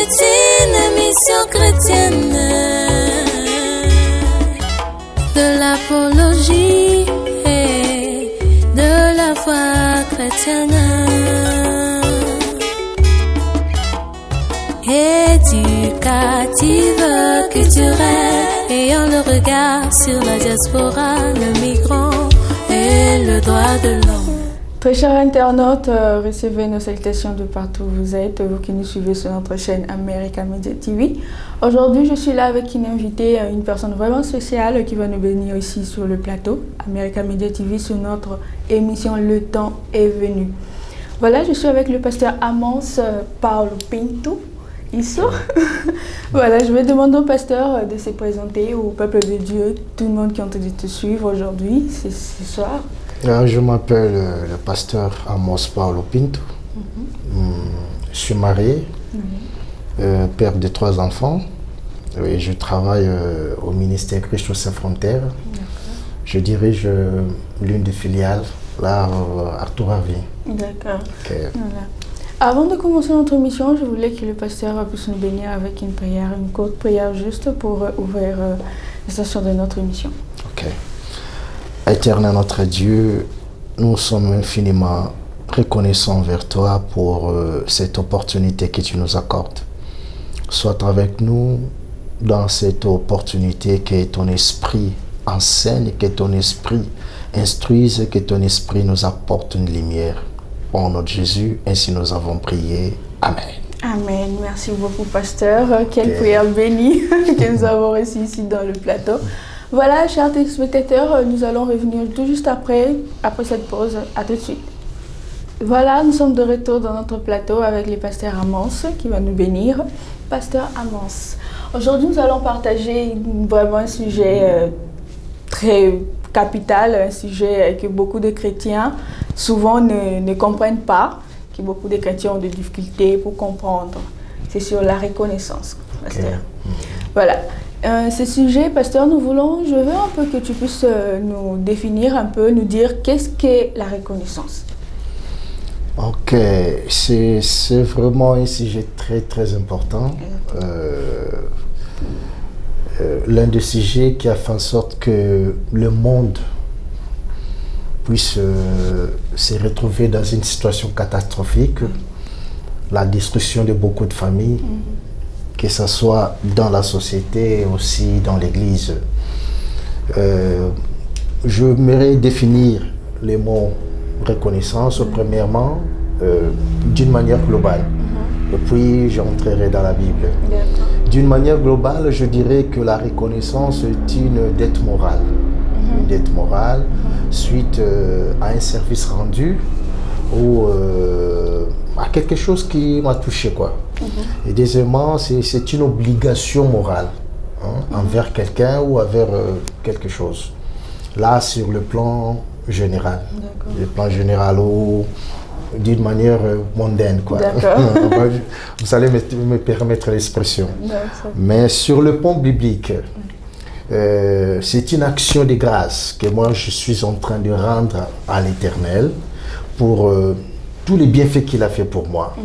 est une émission chrétienne de l'apologie et de la foi chrétienne. Éducative, culturelle, ayant le regard sur la diaspora, le migrant et le droit de l'homme. Très chers internautes, recevez nos salutations de partout où vous êtes, vous qui nous suivez sur notre chaîne America Media TV. Aujourd'hui, je suis là avec une invitée, une personne vraiment spéciale qui va nous bénir ici sur le plateau America Media TV sur notre émission Le Temps est venu. Voilà, je suis avec le pasteur Amos Paulo Pinto. Voilà, je vais demander au pasteur de se présenter au peuple de Dieu, tout le monde qui est en train de te suivre aujourd'hui, ce soir. Je m'appelle le pasteur Amos Paulo Pinto. Je suis marié, père de 3 enfants. Et je travaille au ministère Christ sans frontières. Je dirige l'une des filiales, là, Arthur Harvey. D'accord. Okay. Voilà. Avant de commencer notre émission, je voulais que le pasteur puisse nous bénir avec une prière, une courte prière juste pour ouvrir la session de notre émission. Ok. Éternel notre Dieu, nous sommes infiniment reconnaissants envers toi pour cette opportunité que tu nous accordes. Sois avec nous dans cette opportunité, que ton esprit enseigne, que ton esprit instruise, que ton esprit nous apporte une lumière. Au nom de Jésus, ainsi nous avons prié. Amen. Amen. Merci beaucoup, pasteur. Quelle prière bénie que nous avons reçue ici dans le plateau. Voilà, chers téléspectateurs, nous allons revenir tout juste après cette pause. À tout de suite. Voilà, nous sommes de retour dans notre plateau avec le pasteur Amos qui va nous bénir. Pasteur Amos, aujourd'hui nous allons partager vraiment un sujet très capital, un sujet que beaucoup de chrétiens souvent ne comprennent pas, que beaucoup de chrétiens ont des difficultés pour comprendre. C'est sur la reconnaissance, pasteur. Okay. Voilà. Ce sujet, pasteur, je veux un peu que tu puisses nous définir un peu, nous dire qu'est-ce qu'est la reconnaissance. Ok, c'est vraiment un sujet très très important. L'un des sujets qui a fait en sorte que le monde puisse se retrouver dans une situation catastrophique, la destruction de beaucoup de familles, que ce soit dans la société et aussi dans l'église. Je m'aimerais définir les mots reconnaissance, premièrement, d'une manière globale. Et puis j'entrerai dans la Bible. D'une manière globale, je dirais que la reconnaissance est une dette morale. Une dette morale suite à un service rendu ou à quelque chose qui m'a touché, quoi. Et deuxièmement, c'est une obligation morale envers quelqu'un ou envers quelque chose. Là, sur le plan général. Le plan général ou d'une manière mondaine, quoi. Vous allez me permettre l'expression. Mais sur le plan biblique, c'est une action de grâce que moi je suis en train de rendre à l'Éternel pour tous les bienfaits qu'il a fait pour moi.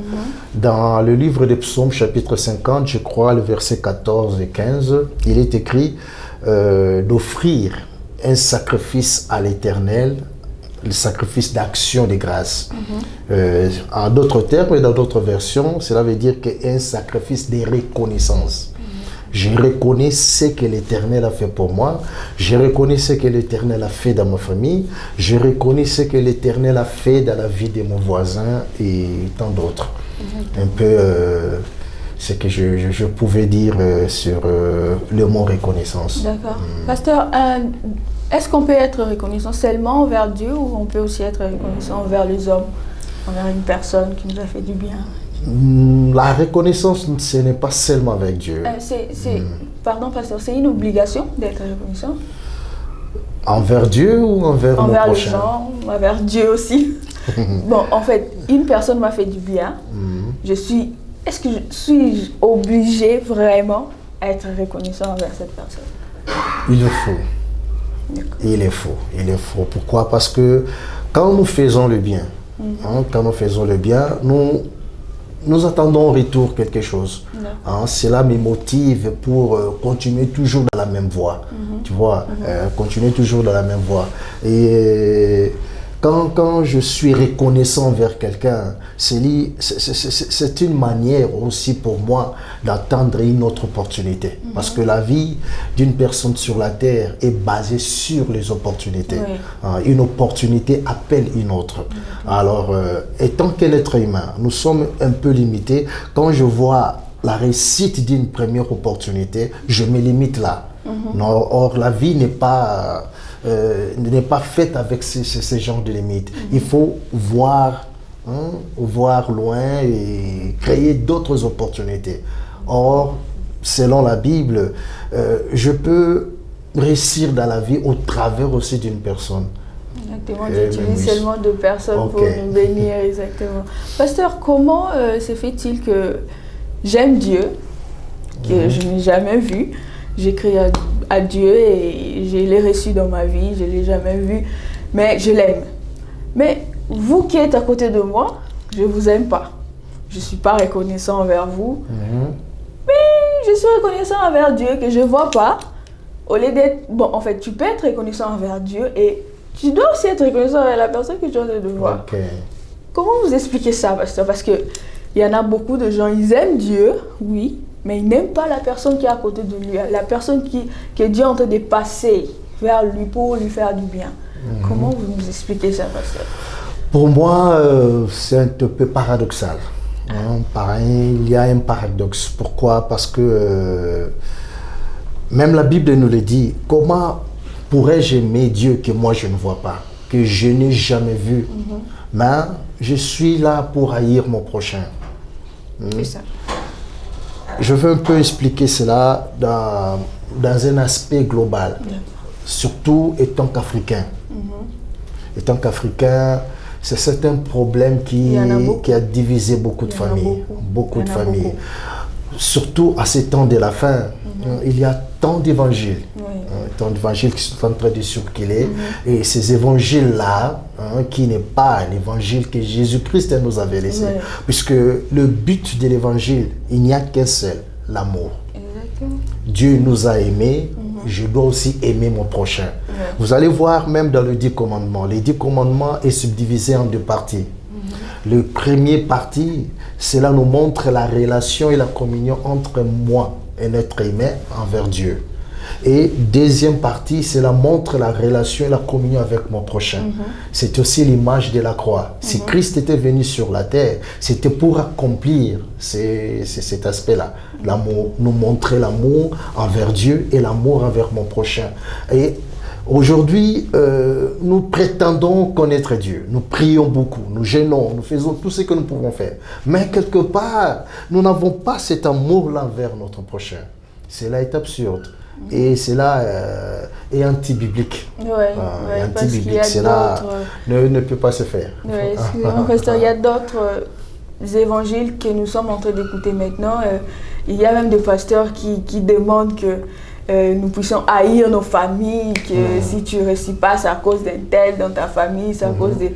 Dans le livre des Psaumes, chapitre 50, je crois, le verset 14 et 15, il est écrit d'offrir un sacrifice à l'Éternel, le sacrifice d'action de grâce. En d'autres termes et dans d'autres versions, cela veut dire qu'un sacrifice de reconnaissance. Je reconnais ce que l'Éternel a fait pour moi. Je reconnais ce que l'Éternel a fait dans ma famille. Je reconnais ce que l'Éternel a fait dans la vie de mon voisin et tant d'autres. Un peu ce que je pouvais dire sur le mot reconnaissance. D'accord. Pasteur, est-ce qu'on peut être reconnaissant seulement envers Dieu ou on peut aussi être reconnaissant envers les hommes, envers une personne qui nous a fait du bien? La reconnaissance, ce n'est pas seulement avec Dieu. Pardon, pasteur, c'est une obligation d'être reconnaissant? Envers Dieu ou envers nos prochains? Les gens, envers Dieu aussi. Bon, en fait, une personne m'a fait du bien. Est-ce que je suis obligée vraiment à être reconnaissant envers cette personne? Il le faut. Il est faux. Il est faux. Pourquoi? Parce que quand nous faisons le bien, quand nous faisons le bien, nous nous attendons en retour quelque chose. Hein, cela me motive pour continuer toujours dans la même voie. Tu vois, continuer toujours dans la même voie. Et quand je suis reconnaissant envers quelqu'un, c'est une manière aussi pour moi d'attendre une autre opportunité. Parce que la vie d'une personne sur la terre est basée sur les opportunités. Une opportunité appelle une autre. Alors, étant qu'un être humain, nous sommes un peu limités. Quand je vois la réussite d'une première opportunité, je me limite là. Or, la vie n'est pas faite avec ce genre de limites. Il faut voir loin et créer d'autres opportunités. Or, selon la Bible, je peux réussir dans la vie au travers aussi d'une personne. Exactement, j'utilise seulement deux personnes pour nous bénir, exactement. Pasteur, comment se fait-il que j'aime Dieu, que je n'ai jamais vu, j'écris à Dieu et je l'ai reçu dans ma vie, je ne l'ai jamais vu, mais je l'aime. Mais vous qui êtes à côté de moi, je ne vous aime pas. Je ne suis pas reconnaissant envers vous, mais je suis reconnaissant envers Dieu que je ne vois pas. Au lieu d'être... Bon, en fait, tu peux être reconnaissant envers Dieu et tu dois aussi être reconnaissant envers la personne que tu es en train de voir. Comment vous expliquez ça, pasteur? Parce qu'il y en a beaucoup de gens, ils aiment Dieu, oui, mais ils n'aiment pas la personne qui est à côté de lui, la personne que Dieu est en train de passer vers lui pour lui faire du bien. Comment vous nous expliquez ça, pasteur? Pour moi, c'est un peu paradoxal. Pareil, il y a un paradoxe. Pourquoi? Parce que même la Bible nous le dit. Comment pourrais-je aimer Dieu que moi je ne vois pas, que je n'ai jamais vu? Mais je suis là pour haïr mon prochain. C'est ça. Je veux un peu expliquer cela dans un aspect global, surtout étant qu'Africain. Étant qu'Africain, c'est certains problèmes qui a divisé beaucoup de familles. Beaucoup de familles. Surtout à ces temps de la fin, il y a tant d'évangiles. Tant d'évangiles qui sont en train de circuler. Et ces évangiles-là, qui n'est pas l'évangile que Jésus-Christ nous avait laissé. Puisque le but de l'évangile, il n'y a qu'un seul, l'amour. Dieu nous a aimés, je dois aussi aimer mon prochain. Vous allez voir même dans les 10 commandements. Les 10 commandements est subdivisé en 2 parties. Le premier parti, cela nous montre la relation et la communion entre moi, un être humain, envers Dieu. Et deuxième partie, cela montre la relation et la communion avec mon prochain. C'est aussi l'image de la croix. Si Christ était venu sur la terre, c'était pour accomplir cet aspect-là. L'amour, nous montrer l'amour envers Dieu et l'amour envers mon prochain. Et aujourd'hui, nous prétendons connaître Dieu. Nous prions beaucoup, nous jeûnons, nous faisons tout ce que nous pouvons faire. Mais quelque part, nous n'avons pas cet amour-là envers notre prochain. Cela est absurde. Et cela est anti-biblique. Anti-biblique, cela ne peut pas se faire. Excusez-moi, pasteur, il y a d'autres évangiles que nous sommes en train d'écouter maintenant. Il y a même des pasteurs qui demandent que nous puissions haïr nos familles, que si tu ne réussis pas, c'est à cause d'un tel dans ta famille, c'est à cause de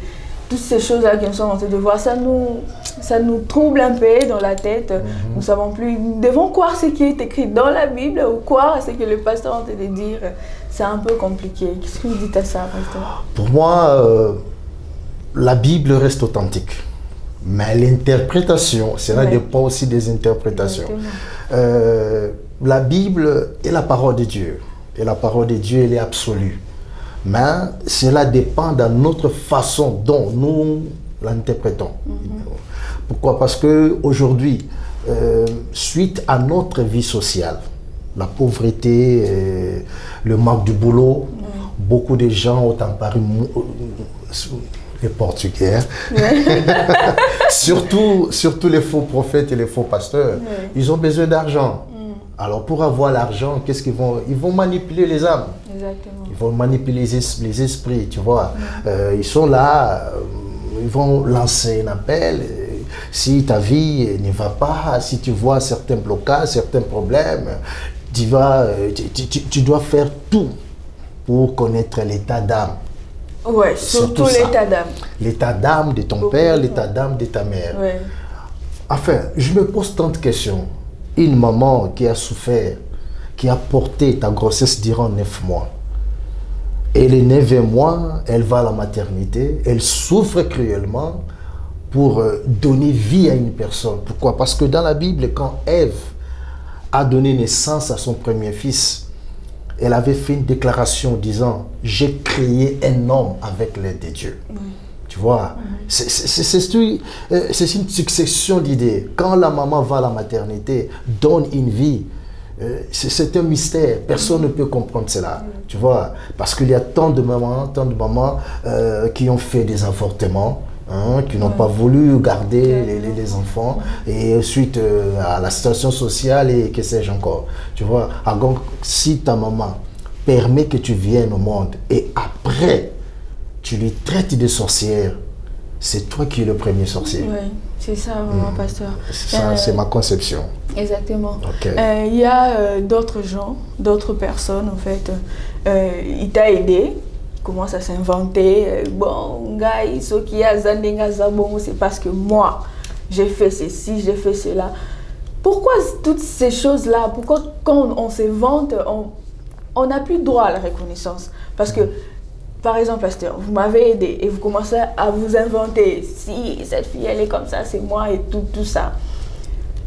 toutes ces choses-là que nous sommes en train de voir. Ça nous trouble un peu dans la tête. Nous ne savons plus, nous devons croire ce qui est écrit dans la Bible ou croire ce que le pasteur est en train de dire. C'est un peu compliqué. Qu'est-ce que vous dites à ça, pasteur? Pour moi, la Bible reste authentique. Mais l'interprétation, cela dépend aussi des interprétations. La Bible est la parole de Dieu. Et la parole de Dieu, elle est absolue. Mais cela dépend de notre façon dont nous l'interprétons. Pourquoi? Parce qu'aujourd'hui, suite à notre vie sociale, la pauvreté, le manque de boulot, beaucoup de gens ont emparé les Portugais, surtout les faux prophètes et les faux pasteurs, ils ont besoin d'argent. Alors pour avoir l'argent, qu'est-ce qu'ils vont? Ils vont manipuler les âmes. Exactement. Ils vont manipuler les esprits, tu vois. Ils sont là, ils vont lancer un appel. Si ta vie ne va pas, si tu vois certains blocages, certains problèmes, tu dois faire tout pour connaître l'état d'âme. Oui, surtout l'état d'âme. L'état d'âme de ton père, l'état d'âme de ta mère. Enfin, je me pose tant de questions. Une maman qui a souffert, qui a porté ta grossesse durant 9 mois. Et les 9 mois, elle va à la maternité, elle souffre cruellement pour donner vie à une personne. Pourquoi? Parce que dans la Bible, quand Ève a donné naissance à son premier fils, elle avait fait une déclaration disant « J'ai créé un homme avec l'aide de Dieu. » Tu vois, c'est une succession d'idées. Quand la maman va à la maternité, donne une vie, c'est un mystère. Personne ne peut comprendre cela. Tu vois, parce qu'il y a tant de mamans qui ont fait des avortements, qui n'ont pas voulu garder les enfants, et suite à la situation sociale et que sais-je encore. Tu vois, donc si ta maman permet que tu viennes au monde et après tu lui traites de sorcière, c'est toi qui es le premier sorcier. Oui, c'est ça vraiment, pasteur. Ça, c'est ma conception. Exactement. Okay. Il y a d'autres gens, d'autres personnes en fait, il t'a aidé, il commence à s'inventer, bon, gars, ce qui a Zandenga Zabongo, c'est parce que moi, j'ai fait ceci, j'ai fait cela. Pourquoi toutes ces choses-là, pourquoi quand on se vante, on n'a plus droit à la reconnaissance? Parce que, par exemple, pasteur, vous m'avez aidé et vous commencez à vous inventer. Si cette fille, elle est comme ça, c'est moi et tout ça.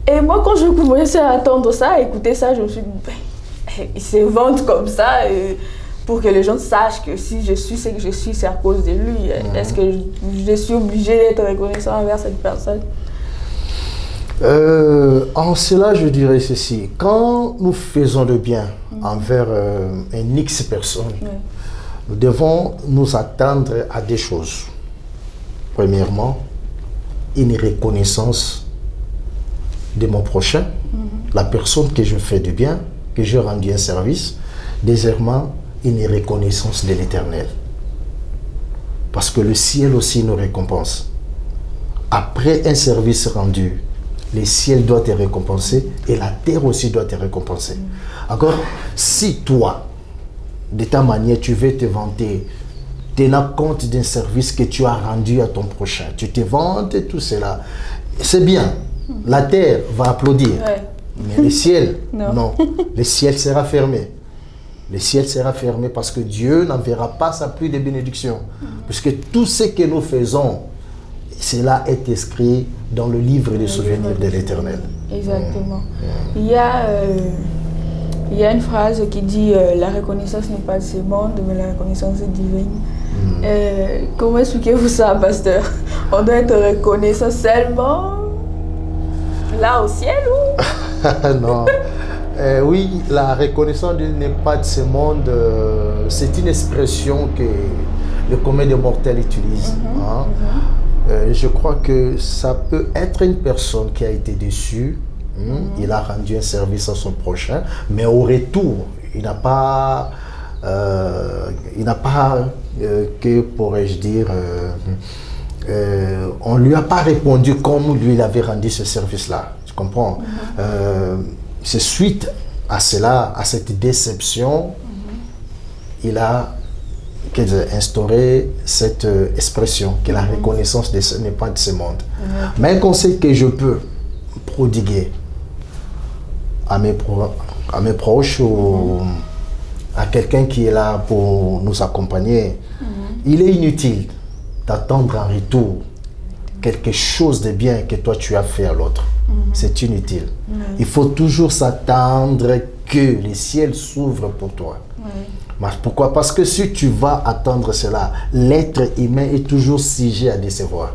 Et moi, quand je commençais à attendre ça, à écouter ça, je me suis dit, ben, il se vante comme ça pour que les gens sachent que si je suis ce que je suis, c'est à cause de lui. Est-ce que je suis obligée d'être reconnaissant envers cette personne? En cela, je dirais ceci. Quand nous faisons le bien envers un X personne, nous devons nous attendre à des choses. Premièrement, une reconnaissance de mon prochain, la personne que je fais du bien, que j'ai rendu un service. Deuxièmement, une reconnaissance de l'Éternel. Parce que le ciel aussi nous récompense. Après un service rendu, le ciel doit te récompenser et la terre aussi doit te récompenser. Alors, si toi, de ta manière, tu veux te vanter, tenant compte d'un service que tu as rendu à ton prochain, tu te vantes et tout cela, c'est bien. La terre va applaudir, mais le ciel, non. Le ciel sera fermé. Le ciel sera fermé parce que Dieu n'enverra pas sa pluie de bénédiction. Puisque tout ce que nous faisons, cela est inscrit dans le livre des souvenirs de l'Éternel. Exactement. Il y a une phrase qui dit la reconnaissance n'est pas de ce monde, mais la reconnaissance est divine. Comment expliquez-vous ça, pasteur? On doit être reconnaissant seulement là au ciel ou? Non. Oui, la reconnaissance n'est pas de ce monde. C'est une expression que le commun des mortels utilise. Je crois que ça peut être une personne qui a été déçue. Il a rendu un service à son prochain, mais au retour, il n'a pas, que pourrais-je dire, on ne lui a pas répondu comme lui il avait rendu ce service-là. Tu comprends? C'est suite à cela, à cette déception, il a instauré cette expression que la reconnaissance n'est pas de ce monde. Mais un conseil que je peux prodiguer à mes proches ou à quelqu'un qui est là pour nous accompagner, il est inutile d'attendre en retour quelque chose de bien que toi tu as fait à l'autre. C'est inutile. Il faut toujours s'attendre que le ciel s'ouvre pour toi. Pourquoi? Parce que si tu vas attendre cela, l'être humain est toujours sujet à décevoir.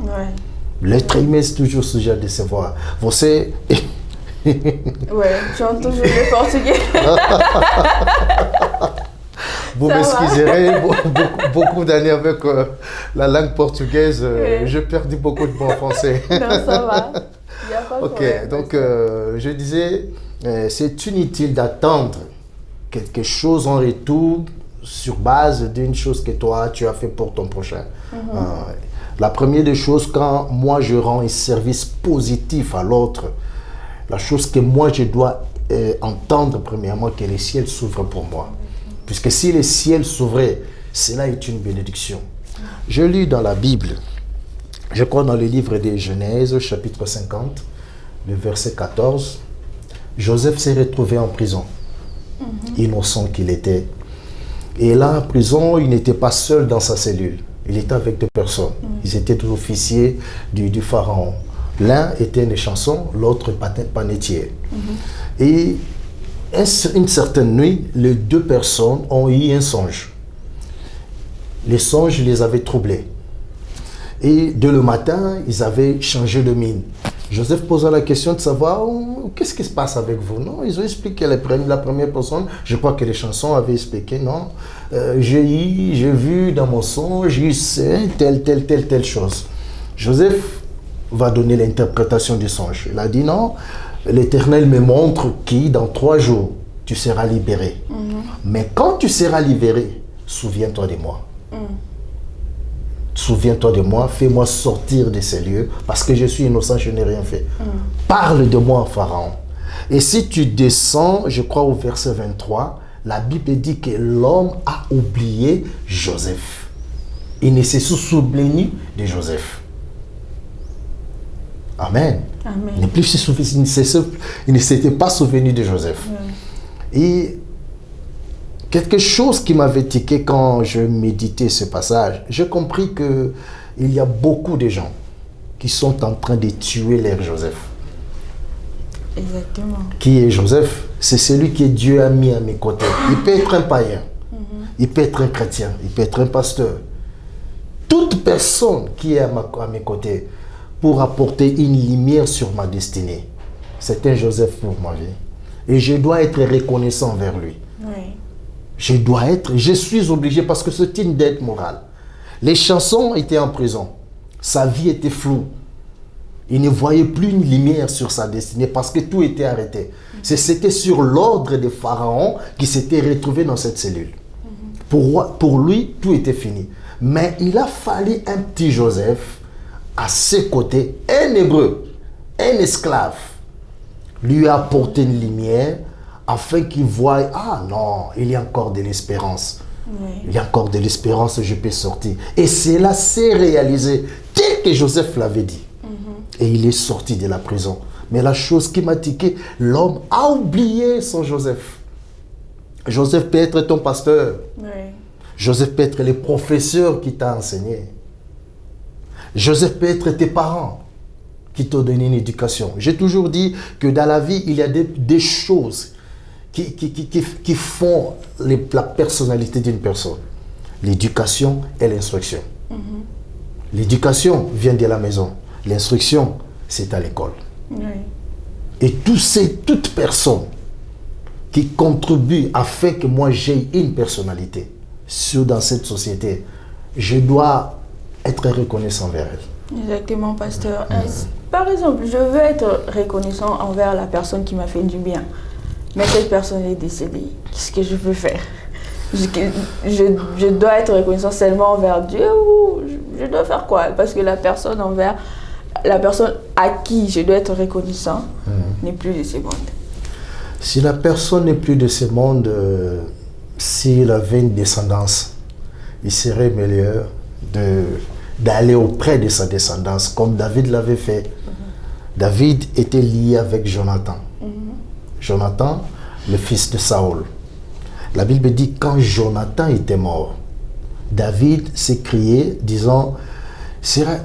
L'être humain est toujours sujet à décevoir. Vous savez... tu entends toujours le portugais. Vous m'excuserez, beaucoup d'années avec la langue portugaise, j'ai perdu beaucoup de mots en français. Non, ça va. Il y a pas de problème, donc je disais, c'est inutile d'attendre quelque chose en retour sur base d'une chose que toi, tu as fait pour ton prochain. La première des choses, quand moi je rends un service positif à l'autre, la chose que moi je dois entendre premièrement, que le ciel s'ouvre pour moi. Puisque si le ciel s'ouvrait, cela est une bénédiction. Je lis dans la Bible, je crois dans le livre de Genèse, chapitre 50, le verset 14, Joseph s'est retrouvé en prison, innocent qu'il était. Et là, en prison, il n'était pas seul dans sa cellule. Il était avec deux personnes. Ils étaient deux officiers du pharaon. L'un était un échanson, l'autre panetier. Et une certaine nuit, les deux personnes ont eu un songe. Les songes les avaient troublés. Et dès le matin, ils avaient changé de mine. Joseph posa la question de savoir qu'est-ce qui se passe avec vous. Non, ils ont expliqué la première personne. Je crois que les chansons avaient expliqué. Non, j'ai vu dans mon songe, j'ai telle chose. Joseph va donner l'interprétation du songe. Il a dit non, l'Éternel me montre que dans 3 jours, tu seras libéré. Mais quand tu seras libéré, souviens-toi de moi. Souviens-toi de moi, fais-moi sortir de ces lieux, parce que je suis innocent, je n'ai rien fait. Parle de moi, Pharaon. Et si tu descends, je crois au verset 23, la Bible dit que l'homme a oublié Joseph. Il ne s'est souvenu de Joseph. Amen. Amen. Il ne s'était pas souvenu de Joseph. Et quelque chose qui m'avait tiqué quand je méditais ce passage, j'ai compris qu'il y a beaucoup de gens qui sont en train de tuer leur Joseph. Exactement. Qui est Joseph? C'est celui que Dieu a mis à mes côtés. Il peut être un païen, il peut être un chrétien, il peut être un pasteur. Toute personne qui est à mes côtés pour apporter une lumière sur ma destinée, c'est un Joseph pour ma vie. Et je dois être reconnaissant envers lui. Oui. Je suis obligé parce que c'est une dette morale. Les chansons étaient en prison. Sa vie était floue. Il ne voyait plus une lumière sur sa destinée parce que tout était arrêté. C'était sur l'ordre de Pharaon qui s'était retrouvé dans cette cellule. Pour lui, tout était fini. Mais il a fallu un petit Joseph à ses côtés, un hébreu, un esclave, lui a apporté une lumière afin qu'il voie, ah non, il y a encore de l'espérance. Oui. Il y a encore de l'espérance, je peux sortir. Et cela s'est réalisé tel que Joseph l'avait dit. Et il est sorti de la prison. Mais la chose qui m'a tiqué, l'homme a oublié son Joseph. Joseph peut être ton pasteur. Oui. Joseph peut être le professeur qui t'a enseigné. Joseph peut être tes parents qui t'ont donné une éducation. J'ai toujours dit que dans la vie, il y a des choses qui font la personnalité d'une personne. L'éducation et l'instruction. L'éducation vient de la maison. L'instruction, c'est à l'école. Oui. Et toute personne qui contribue à faire que moi j'ai une personnalité dans cette société, je dois être reconnaissant envers elle. Exactement, pasteur. Par exemple, je veux être reconnaissant envers la personne qui m'a fait du bien. Mais cette personne est décédée. Qu'est-ce que je peux faire? Je dois être reconnaissant seulement envers Dieu ou je dois faire quoi? Parce que la personne à qui je dois être reconnaissant n'est plus de ce monde. Si la personne n'est plus de ce monde, s'il avait une descendance, il serait meilleur d'aller auprès de sa descendance, comme David l'avait fait. David était lié avec Jonathan. Jonathan, le fils de Saül. La Bible dit quand Jonathan était mort, David s'est crié disant,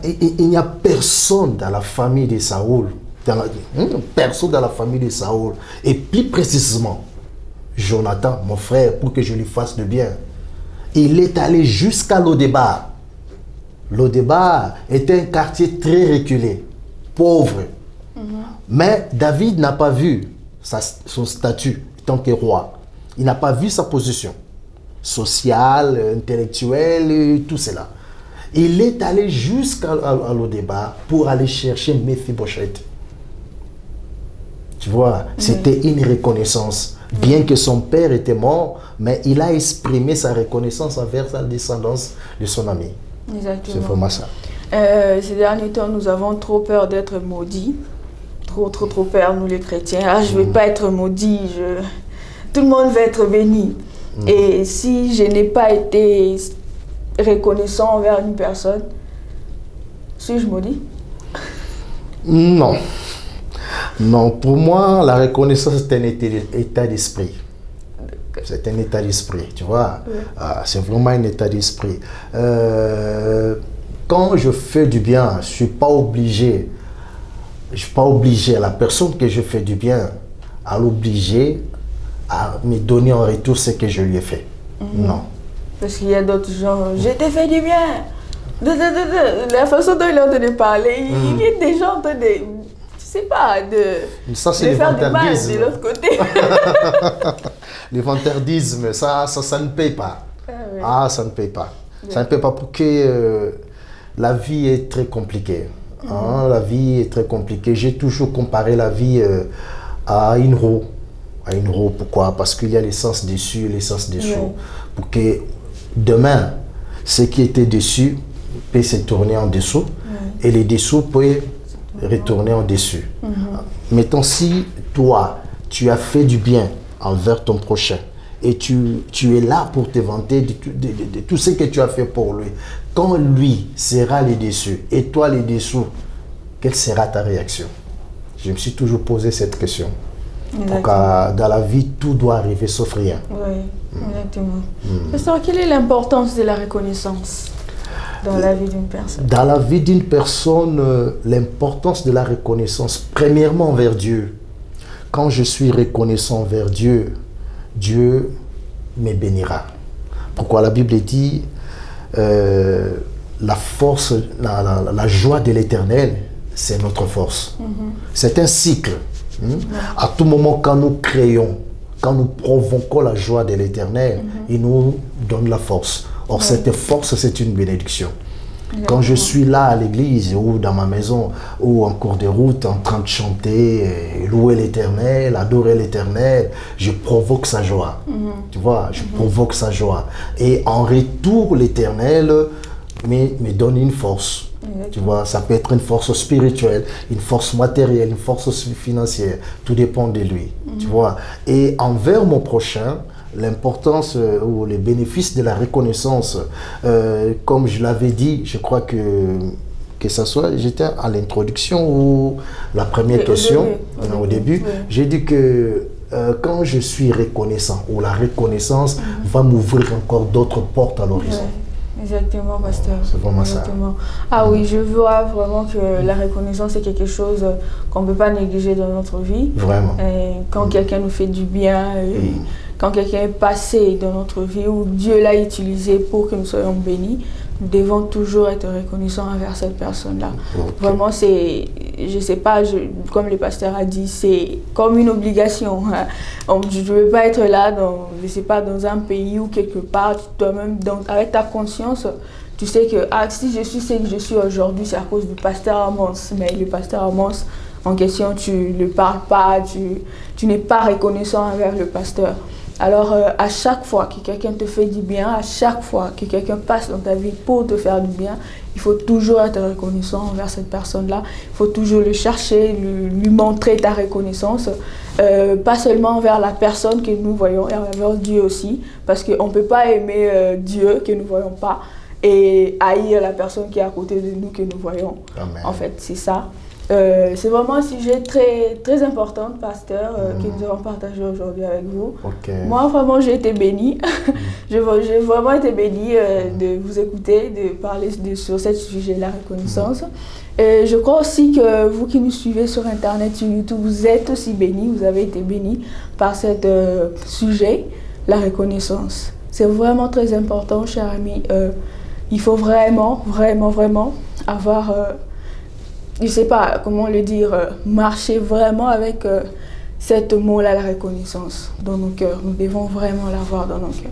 il n'y a personne dans la famille de Saül, personne dans la famille de Saül, et plus précisément, Jonathan, mon frère, pour que je lui fasse de bien. Il est allé jusqu'à Lodébar. Lodébar était un quartier très reculé, pauvre. Mais David n'a pas vu son statut en tant que roi. Il n'a pas vu sa position sociale, intellectuelle, tout cela. Il est allé jusqu'à Lodébar pour aller chercher Mephibosheth. Tu vois, c'était une reconnaissance. Bien que son père était mort, mais il a exprimé sa reconnaissance envers la descendance de son ami. Exactement. C'est vraiment ça. Ces derniers temps, nous avons trop peur d'être maudits. Trop peur, nous les chrétiens. Ah, je ne vais pas être maudit. Tout le monde va être béni. Et si je n'ai pas été reconnaissant envers une personne, suis-je maudit? Non. Non, pour moi, la reconnaissance, c'est un état d'esprit. C'est un état d'esprit, tu vois. Oui. C'est vraiment un état d'esprit. Quand je fais du bien, je ne suis pas obligé à la personne que je fais du bien, à l'obliger à me donner en retour ce que je lui ai fait. Non. Parce qu'il y a d'autres gens, je t'ai fait du bien. La façon dont il est en train de parler, il y a des gens en train de, je sais pas, ça, c'est de faire du mal vantardisme. de l'autre côté. Le vantardisme, ça ne paye pas. Ah, oui. Ça ne paye pas. Ça ne paye pas parce que la vie est très compliquée. La vie est très compliquée. J'ai toujours comparé la vie à une roue. Pourquoi? Parce qu'il y a l'essence dessus et l'essence dessous. Oui. Pour que demain, ce qui était dessus peut se tourner en dessous et les dessous peuvent retourner en dessus. Mettons, si toi, tu as fait du bien envers ton prochain et tu es là pour te vanter de tout ce que tu as fait pour lui, quand lui sera les dessus et toi les dessous, quelle sera ta réaction? Je me suis toujours posé cette question. Donc, dans la vie, tout doit arriver sauf rien. Oui, exactement. Pasteur, quelle est l'importance de la reconnaissance dans la vie d'une personne? Dans la vie d'une personne, l'importance de la reconnaissance, premièrement envers Dieu. Quand je suis reconnaissant envers Dieu, Dieu me bénira. Pourquoi la Bible dit la force, la joie de l'Éternel, c'est notre force. C'est un cycle. À tout moment, quand nous créons, quand nous provoquons la joie de l'Éternel, il nous donne la force. Or, cette force, c'est une bénédiction. Quand je suis là à l'église ou dans ma maison ou en cours de route en train de chanter, louer l'Éternel, adorer l'Éternel, je provoque sa joie. Tu vois, je provoque sa joie. Et en retour, l'Éternel me donne une force. Tu vois, ça peut être une force spirituelle, une force matérielle, une force financière. Tout dépend de lui. Tu vois. Et envers mon prochain, l'importance ou les bénéfices de la reconnaissance, comme je l'avais dit, je crois que ça soit, j'étais à l'introduction ou la première question, au début, j'ai dit que quand je suis reconnaissant, ou la reconnaissance va m'ouvrir encore d'autres portes à l'horizon. Exactement, pasteur. C'est vraiment exactement. Ah oui, je vois vraiment que la reconnaissance est quelque chose qu'on ne peut pas négliger dans notre vie. Vraiment. Et quand quelqu'un nous fait du bien, quand quelqu'un est passé dans notre vie, ou Dieu l'a utilisé pour que nous soyons bénis, nous devons toujours être reconnaissants envers cette personne-là. Vraiment, c'est, je sais pas, comme le pasteur a dit, c'est comme une obligation. Je ne veux pas être là, je sais pas, dans un pays ou quelque part, toi-même, avec ta conscience, tu sais que si je suis ce que je suis aujourd'hui, c'est à cause du pasteur Amos. Mais le pasteur Amos, en question, tu ne parles pas, tu n'es pas reconnaissant envers le pasteur. Alors, à chaque fois que quelqu'un te fait du bien, à chaque fois que quelqu'un passe dans ta vie pour te faire du bien, il faut toujours être reconnaissant envers cette personne-là. Il faut toujours le chercher, lui montrer ta reconnaissance. Pas seulement envers la personne que nous voyons, et envers Dieu aussi. Parce qu'on ne peut pas aimer Dieu que nous ne voyons pas et haïr la personne qui est à côté de nous que nous voyons. Amen. En fait, c'est ça. C'est vraiment un sujet très, très important, pasteur, que nous avons partagé aujourd'hui avec vous. Moi, vraiment, j'ai été bénie. J'ai vraiment été bénie de vous écouter, de parler sur ce sujet de la reconnaissance. Je crois aussi que vous qui nous suivez sur Internet, sur YouTube, vous êtes aussi bénis, vous avez été bénis par ce sujet, la reconnaissance. C'est vraiment très important, cher ami. Il faut vraiment, vraiment, vraiment avoir... je ne sais pas comment le dire, marcher vraiment avec cette mot-là, la reconnaissance, dans nos cœurs. Nous devons vraiment l'avoir dans nos cœurs.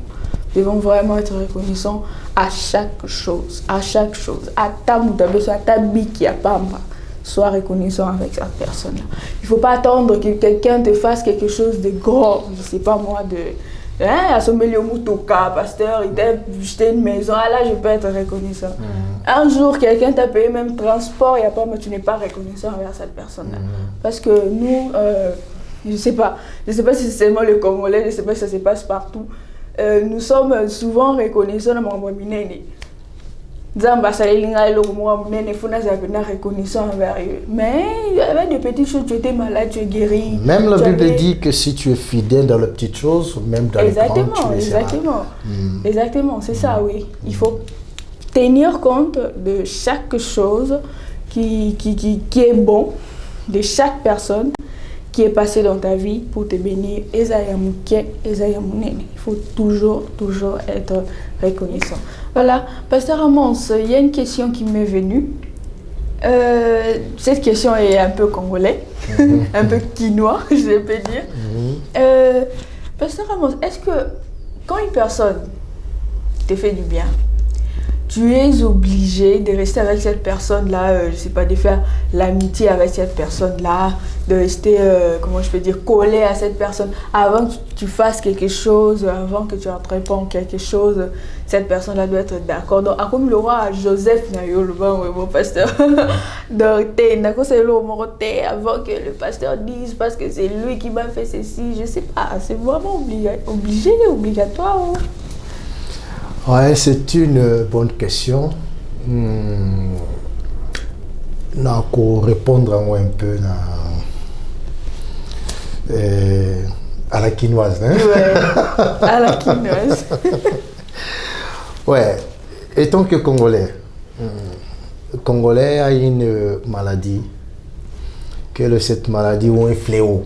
Nous devons vraiment être reconnaissants à chaque chose, à chaque chose. À ta moutabeso, à ta biki, à pamba. Sois reconnaissant avec cette personne-là. Il ne faut pas attendre que quelqu'un te fasse quelque chose de grand, je ne sais pas moi, assommer le moutouka, pasteur, il t'a jeté une maison, là je peux être reconnaissant. Un jour, quelqu'un t'a payé même transport, mais tu n'es pas reconnaissant envers cette personne-là. Parce que nous, je ne sais pas si c'est seulement le Congolais, je ne sais pas si ça se passe partout. Nous sommes souvent reconnaissants dans mon minene. Zamba Salilinga et moi, mais il faut reconnaissance envers eux. Mais il y avait des petites choses, tu étais malade, tu es guéri. Même la Bible dit que si tu es fidèle dans les petites choses, même dans les grandes, tu les seras. Exactement, c'est ça, oui. Il faut tenir compte de chaque chose qui est bon, de chaque personne qui est passée dans ta vie pour te bénir. Il faut toujours être reconnaissant. Voilà, Pasteur Amos, il y a une question qui m'est venue. Cette question est un peu congolais, un peu quinois, je peux dire. Pasteur Amos, est-ce que quand une personne te fait du bien, tu es obligé de rester avec cette personne-là, je ne sais pas, de faire l'amitié avec cette personne-là, de rester, comment je peux dire, collé à cette personne avant que tu fasses quelque chose, avant que tu entreprennes quelque chose, cette personne-là doit être d'accord. Donc, comme le roi Joseph, mon pasteur, donc, avant que le pasteur dise, parce que c'est lui qui m'a fait ceci, je ne sais pas, c'est vraiment obligé et obligatoire. Ouais, c'est une bonne question. Pour répondre un peu à la quinoise. Hein? Ouais, à la quinoise. Ouais, étant que Congolais, le Congolais a une maladie, cette maladie ou un fléau,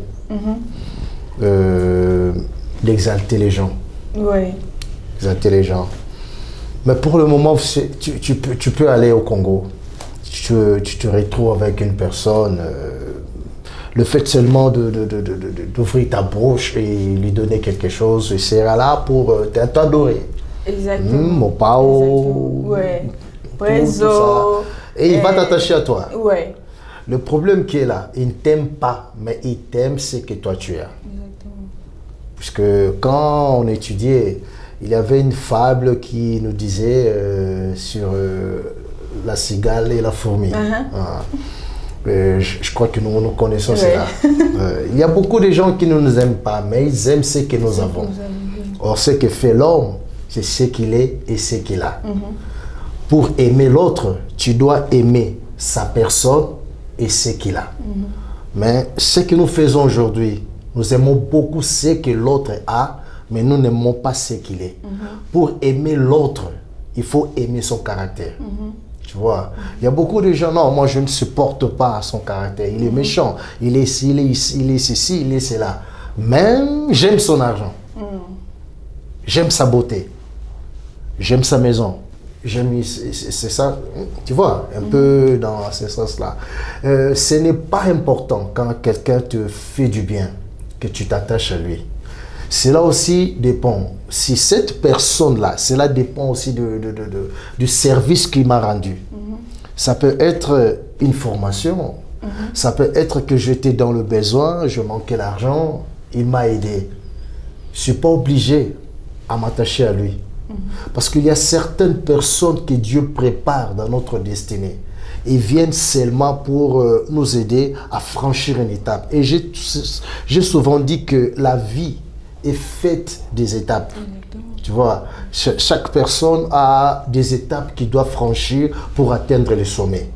d'exalter les gens. Ouais. Exalter les gens. Mais pour le moment, tu peux aller au Congo, tu te retrouves avec une personne, le fait seulement d'ouvrir ta bouche et lui donner quelque chose, il sera là pour t'adorer. Exactement. Mon pao, ouais. Tout ça. Et il va t'attacher à toi. Ouais. Le problème qui est là, il ne t'aime pas, mais il t'aime ce que toi tu es. Exactement. Puisque quand on étudiait, il y avait une fable qui nous disait sur la cigale et la fourmi. Je crois que nous connaissons cela. Il y a beaucoup de gens qui ne nous aiment pas, mais ils aiment ce que nous avons. Or, ce que fait l'homme, c'est ce qu'il est et ce qu'il a. Pour aimer l'autre, tu dois aimer sa personne et ce qu'il a. Mais ce que nous faisons aujourd'hui, nous aimons beaucoup ce que l'autre a, mais nous n'aimons pas ce qu'il est. Pour aimer l'autre, il faut aimer son caractère. Tu vois, il y a beaucoup de gens, non, moi je ne supporte pas son caractère, il est méchant, il est ceci, il est cela. Même j'aime son argent, j'aime sa beauté, j'aime sa maison, c'est ça, tu vois, un peu dans ce sens-là. Ce n'est pas important quand quelqu'un te fait du bien, que tu t'attaches à lui. Cela aussi dépend. Si cette personne-là, cela dépend aussi du service qu'il m'a rendu. Ça peut être une formation. Ça peut être que j'étais dans le besoin, je manquais l'argent, il m'a aidé. Je ne suis pas obligé à m'attacher à lui. Parce qu'il y a certaines personnes que Dieu prépare dans notre destinée. Ils viennent seulement pour nous aider à franchir une étape. Et j'ai souvent dit que la vie est faite des étapes. Tu vois, chaque personne a des étapes qu'il doit franchir pour atteindre le sommet.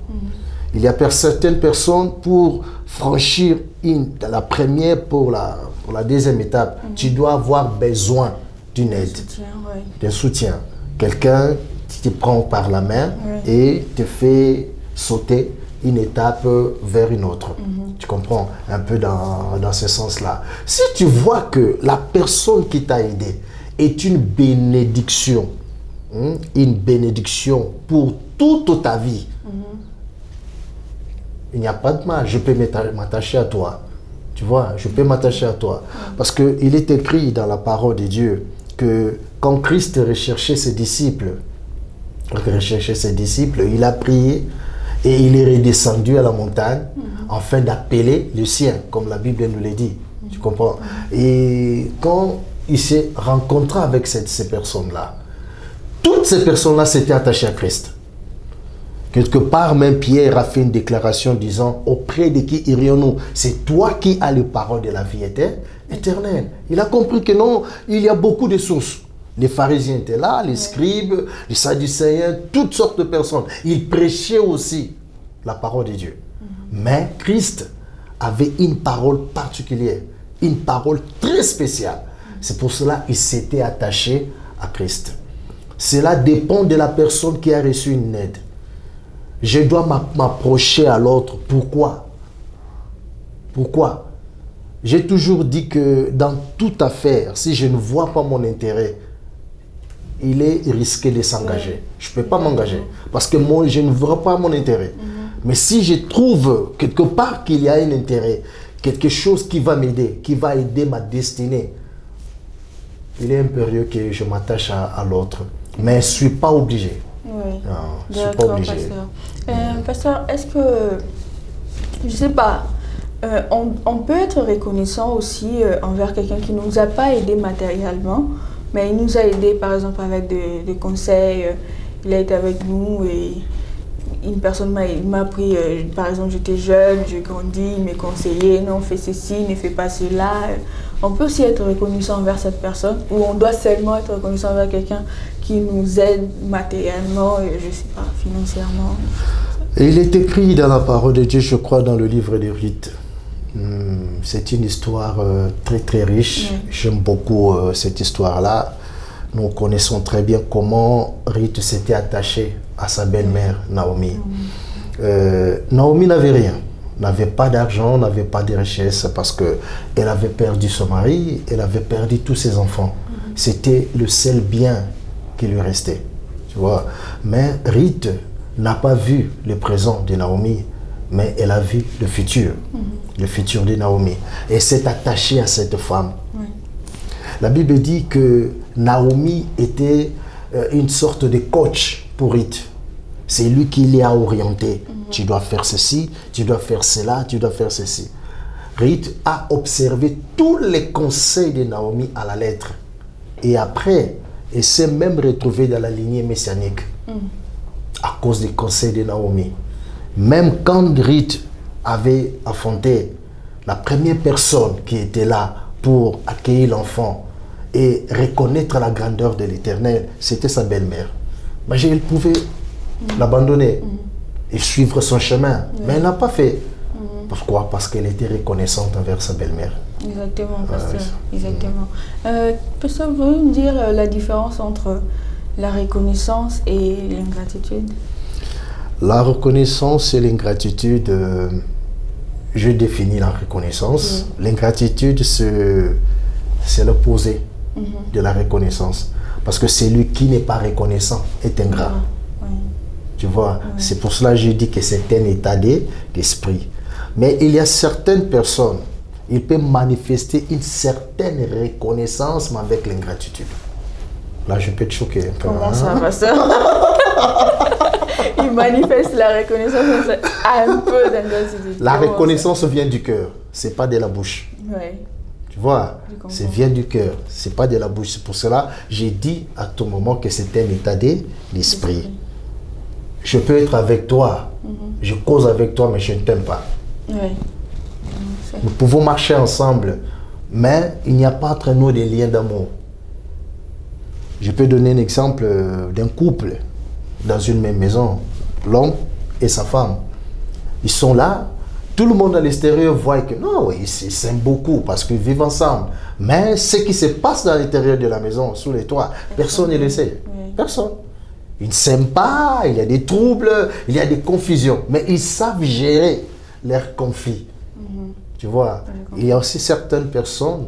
Il y a certaines personnes, pour franchir la première, pour la deuxième étape, tu dois avoir besoin d'une aide, d'un soutien. Quelqu'un qui te prend par la main et te fait sauter une étape vers une autre. Tu comprends? Un peu dans ce sens-là. Si tu vois que la personne qui t'a aidé est une bénédiction pour toute ta vie, il n'y a pas de mal. Je peux m'attacher à toi. Tu vois, je peux m'attacher à toi. Parce qu'il est écrit dans la parole de Dieu que quand Christ recherchait ses disciples, il a prié et il est redescendu à la montagne afin d'appeler les siens, comme la Bible nous le dit. Tu comprends? Et quand il s'est rencontré avec ces personnes-là, toutes ces personnes-là s'étaient attachées à Christ. Quelque part, même Pierre a fait une déclaration disant: auprès de qui irions-nous? C'est toi qui as les paroles de la vie éternelle. Il a compris que non, il y a beaucoup de sources. Les pharisiens étaient là, les scribes, les sadducéens, toutes sortes de personnes. Ils prêchaient aussi la parole de Dieu. Mais Christ avait une parole particulière, une parole très spéciale. C'est pour cela qu'il s'était attaché à Christ. Cela dépend de la personne qui a reçu une aide. Je dois m'approcher à l'autre. Pourquoi? Pourquoi? J'ai toujours dit que dans toute affaire, si je ne vois pas mon intérêt, il est risqué de s'engager. Je ne peux pas m'engager parce que moi, je ne vois pas mon intérêt. Mais si je trouve quelque part qu'il y a un intérêt, quelque chose qui va m'aider, qui va aider ma destinée, il est impérieux que je m'attache à l'autre. Mais je ne suis pas obligé. Oui. Non, je ne suis pas obligé. Pasteur. Pasteur, est-ce que, je ne sais pas, on peut être reconnaissant aussi envers quelqu'un qui ne nous a pas aidé matériellement, mais il nous a aidé par exemple avec des conseils, il a été avec nous et une personne m'a appris, par exemple j'étais jeune, j'ai grandi, il m'a conseillé, non fais ceci, ne fais pas cela. On peut aussi être reconnaissant envers cette personne ou on doit seulement être reconnaissant envers quelqu'un qui nous aide matériellement, je ne sais pas, financièrement. Et il est écrit dans la parole de Dieu, je crois, dans le livre des Rites. C'est une histoire très très riche. J'aime beaucoup cette histoire-là. Nous connaissons très bien comment Ruth s'était attachée à sa belle-mère, Naomi. Naomi n'avait rien, n'avait pas d'argent, n'avait pas de richesse parce qu'elle avait perdu son mari, elle avait perdu tous ses enfants. C'était le seul bien qui lui restait. Tu vois? Mais Ruth n'a pas vu le présent de Naomi, mais elle a vu le futur de Naomi. Et s'est attachée à cette femme. La Bible dit que Naomi était une sorte de coach pour Ruth. C'est lui qui l'a orienté. Tu dois faire ceci, tu dois faire cela, tu dois faire ceci. Ruth a observé tous les conseils de Naomi à la lettre. Et après, elle s'est même retrouvée dans la lignée messianique à cause des conseils de Naomi. Même quand Ruth avait affronté la première personne qui était là pour accueillir l'enfant et reconnaître la grandeur de l'Éternel, c'était sa belle-mère. Mais elle pouvait l'abandonner et suivre son chemin. Mais elle n'a pas fait. Pourquoi? Parce qu'elle était reconnaissante envers sa belle-mère. Exactement, pasteur. Exactement. Pasteur, vous pouvez me dire la différence entre la reconnaissance et l'ingratitude? La reconnaissance et l'ingratitude, je définis la reconnaissance. L'ingratitude, c'est l'opposé de la reconnaissance. Parce que celui qui n'est pas reconnaissant est ingrat. Tu vois, c'est pour cela que je dis que c'est un état d'esprit. Mais il y a certaines personnes, ils peuvent manifester une certaine reconnaissance, mais avec l'ingratitude. Là, je peux te choquer un peu. Comment ça, pasteur? Il manifeste la reconnaissance un peu d'ingratitude. La reconnaissance vient du cœur, c'est pas de la bouche. Tu vois, c'est vient du cœur, c'est pas de la bouche. C'est pour cela j'ai dit à tout moment que c'est un état d'esprit. Je peux être avec toi, je cause avec toi, mais je ne t'aime pas. Nous pouvons marcher ensemble, mais il n'y a pas entre nous des liens d'amour. Je peux donner un exemple d'un couple dans une même maison, l'homme et sa femme. Ils sont là, tout le monde à l'extérieur voit que non, ils s'aiment beaucoup parce qu'ils vivent ensemble. Mais ce qui se passe dans l'intérieur de la maison, sous les toits, personne ne le sait. Personne. Ils ne s'aiment pas, il y a des troubles, il y a des confusions. Mais ils savent gérer leurs conflits. Tu vois, il y a aussi certaines personnes,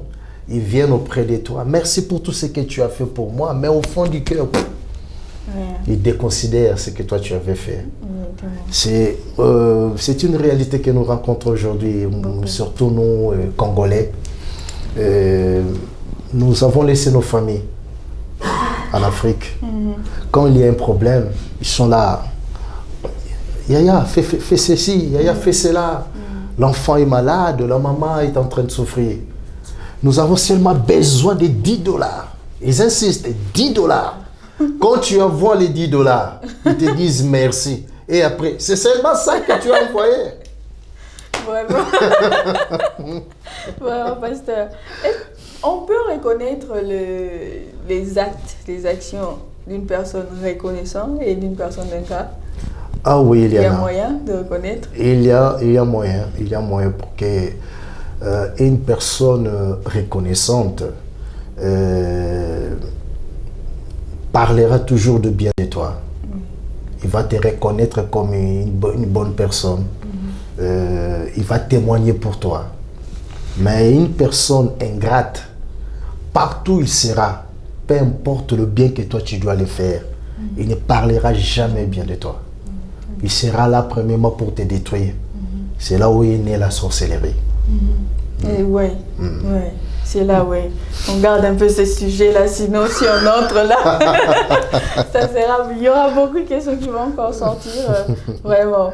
ils viennent auprès de toi. Merci pour tout ce que tu as fait pour moi. Mais au fond du cœur, ils déconsidèrent ce que toi tu avais fait. C'est une réalité que nous rencontrons aujourd'hui, surtout nous, Congolais. Nous avons laissé nos familles en Afrique. Quand il y a un problème, ils sont là. Yaya, fais ceci, Yaya, fais cela. L'enfant est malade, la maman est en train de souffrir. Nous avons seulement besoin de $10. Ils insistent, $10. Quand tu envoies les $10, ils te disent merci. Et après, c'est seulement ça que tu as envoyé. Vraiment. Vraiment, pasteur. On peut reconnaître les actes, les actions d'une personne reconnaissante et d'une personne incapable. Ah oui, il y a moyen de reconnaître. Il y a moyen pour que une personne reconnaissante parlera toujours de bien de toi. Il va te reconnaître comme une bonne personne. Il va témoigner pour toi. Mais une personne ingrate, partout où il sera, peu importe le bien que toi tu dois le faire, il ne parlera jamais bien de toi. Il sera là premièrement pour te détruire. C'est là où est née la sorcellerie. Oui, c'est là, oui. On garde un peu ce sujet-là, sinon si on entre là, il y aura beaucoup de questions qui vont encore sortir. Vraiment,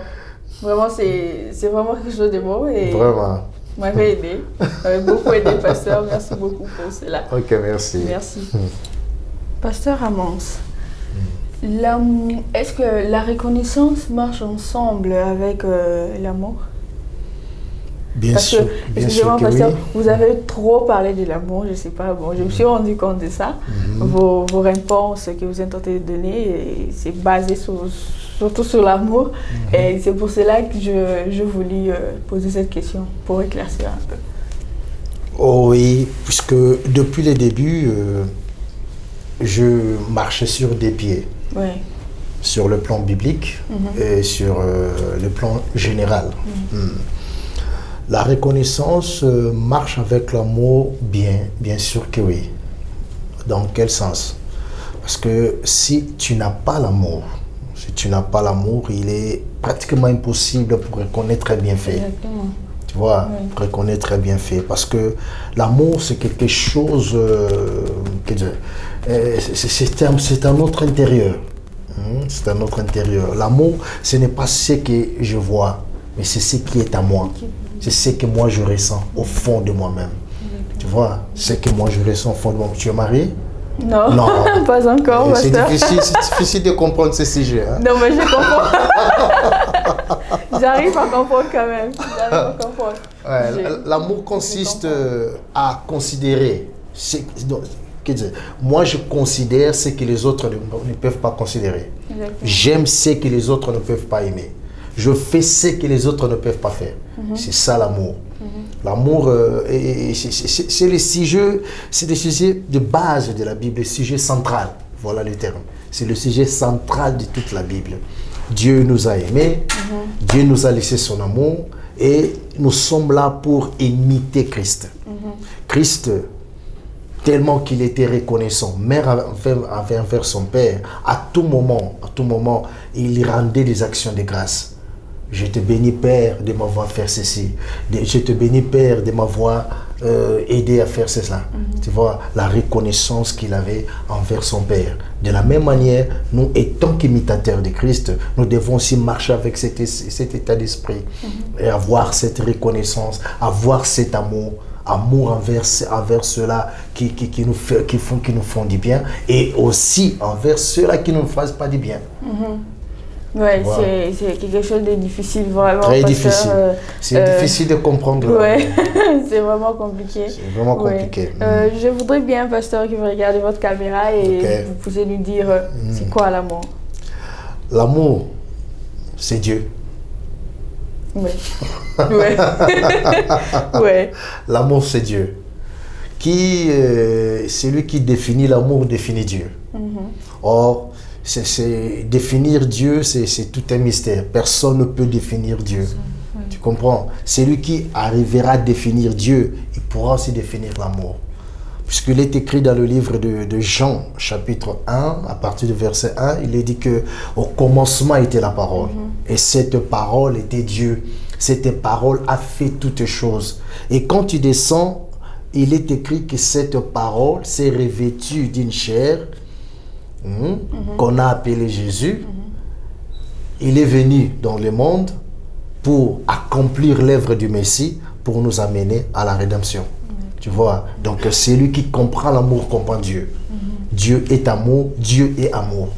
c'est vraiment quelque chose de beau. Et vraiment. Vous m'avez aidé, vous m'avez beaucoup aidé, pasteur. Merci beaucoup pour cela. Ok, merci. Merci. Pasteur Amance, est-ce que la reconnaissance marche ensemble avec l'amour? Bien sûr. Excusez-moi, pasteur, oui. Vous avez trop parlé de l'amour, je ne sais pas. Bon, je me suis rendu compte de ça. Vos réponses que vous êtes tenté de donner, c'est basé surtout sur l'amour. Et c'est pour cela que je voulais poser cette question, pour éclaircir un peu. Oh oui, puisque depuis le début, je marchais sur des pieds. Oui. Sur le plan biblique et sur le plan général. La reconnaissance marche avec l'amour, bien sûr que oui. Dans quel sens? Parce que si tu n'as pas l'amour, il est pratiquement impossible pour reconnaître un bienfait. Exactement. Tu vois, reconnaître un bienfait. Parce que l'amour, c'est quelque chose, c'est un autre intérieur. C'est un autre intérieur. L'amour, ce n'est pas ce que je vois, mais c'est ce qui est à moi. C'est ce que moi je ressens au fond de moi-même. Tu vois, ce que moi je ressens au fond de moi-même. Tu es marié? Non, pas encore. C'est difficile de comprendre ce sujet. Hein? Non, mais je comprends. J'arrive à comprendre quand même. L'amour consiste à considérer. Moi, je considère ce que les autres ne peuvent pas considérer. J'aime ce que les autres ne peuvent pas aimer. Je fais ce que les autres ne peuvent pas faire. C'est ça l'amour. L'amour, c'est le sujet de base de la Bible, le sujet central. Voilà le terme. C'est le sujet central de toute la Bible. Dieu nous a aimés, Dieu nous a laissé son amour et nous sommes là pour imiter Christ. Christ, tellement qu'il était reconnaissant, mère envers son Père, à tout moment, il rendait des actions de grâce. Je te bénis, Père, de m'avoir fait ceci. Je te bénis, Père, de m'avoir aidé à faire cela. Tu vois, la reconnaissance qu'il avait envers son Père. De la même manière, nous, étant qu'imitateurs de Christ, nous devons aussi marcher avec cet état d'esprit et avoir cette reconnaissance, avoir cet amour envers ceux-là qui nous font du bien et aussi envers ceux-là qui ne nous fassent pas du bien. Oui, c'est quelque chose de difficile, vraiment. Très difficile. C'est difficile de comprendre. Oui, c'est vraiment compliqué. C'est vraiment compliqué. Je voudrais bien, pasteur, que vous regardiez votre caméra et vous puissiez nous dire c'est quoi l'amour? L'amour, c'est Dieu. Oui. L'amour, c'est Dieu. Celui qui définit l'amour définit Dieu. Or, définir Dieu, c'est tout un mystère. Personne ne peut définir Dieu. Tu comprends? Celui qui arrivera à définir Dieu, il pourra aussi définir l'amour. Puisqu'il est écrit dans le livre de Jean, chapitre 1, à partir du verset 1, il est dit qu'au commencement était la parole. Et cette parole était Dieu. Cette parole a fait toutes choses. Et quand tu descends, il est écrit que cette parole s'est revêtue d'une chair qu'on a appelé Jésus. Il est venu dans le monde pour accomplir l'œuvre du Messie, pour nous amener à la rédemption. Tu vois, donc celui qui comprend l'amour comprend Dieu. Dieu est amour, Dieu est amour.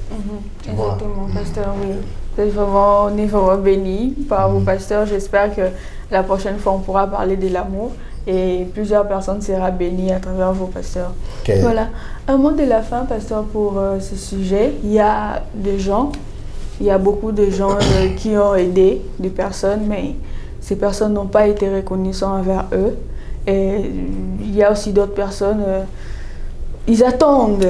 Exactement, pasteur, oui. On est vraiment bénis par vos pasteurs. J'espère que la prochaine fois, on pourra parler de l'amour et plusieurs personnes seront bénies à travers vous, pasteur. Okay. Voilà. Un mot de la fin, pasteur, pour ce sujet. Il y a beaucoup de gens qui ont aidé des personnes, mais ces personnes n'ont pas été reconnaissantes envers eux. Et il y a aussi d'autres personnes, ils attendent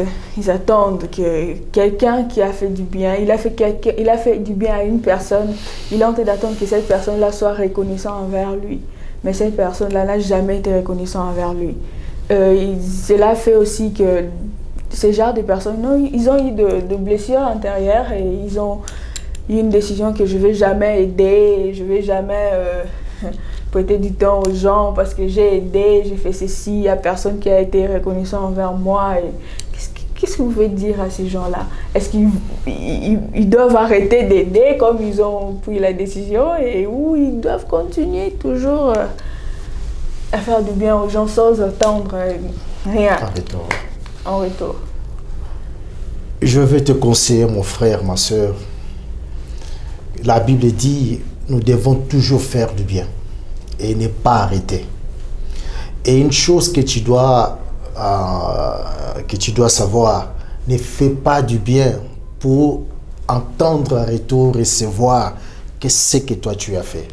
que quelqu'un qui a fait du bien, il a fait du bien à une personne, il est en train d'attendre que cette personne-là soit reconnaissante envers lui. Mais cette personne-là n'a jamais été reconnaissante envers lui. Cela fait aussi que ces genres de personnes, ils ont eu de blessures intérieures et ils ont eu une décision que je ne vais jamais aider, je ne vais jamais prêter du temps aux gens parce que j'ai aidé, j'ai fait ceci, il n'y a personne qui a été reconnaissant envers moi. Qu'est-ce que vous pouvez dire à ces gens-là? Est-ce qu'ils doivent arrêter d'aider comme ils ont pris la décision ou ils doivent continuer toujours à faire du bien aux gens sans attendre rien en retour? Je vais te conseiller, mon frère, ma soeur. La Bible dit, nous devons toujours faire du bien et ne pas arrêter. Et une chose que tu dois savoir, ne fais pas du bien pour entendre un retour, recevoir ce que toi tu as fait.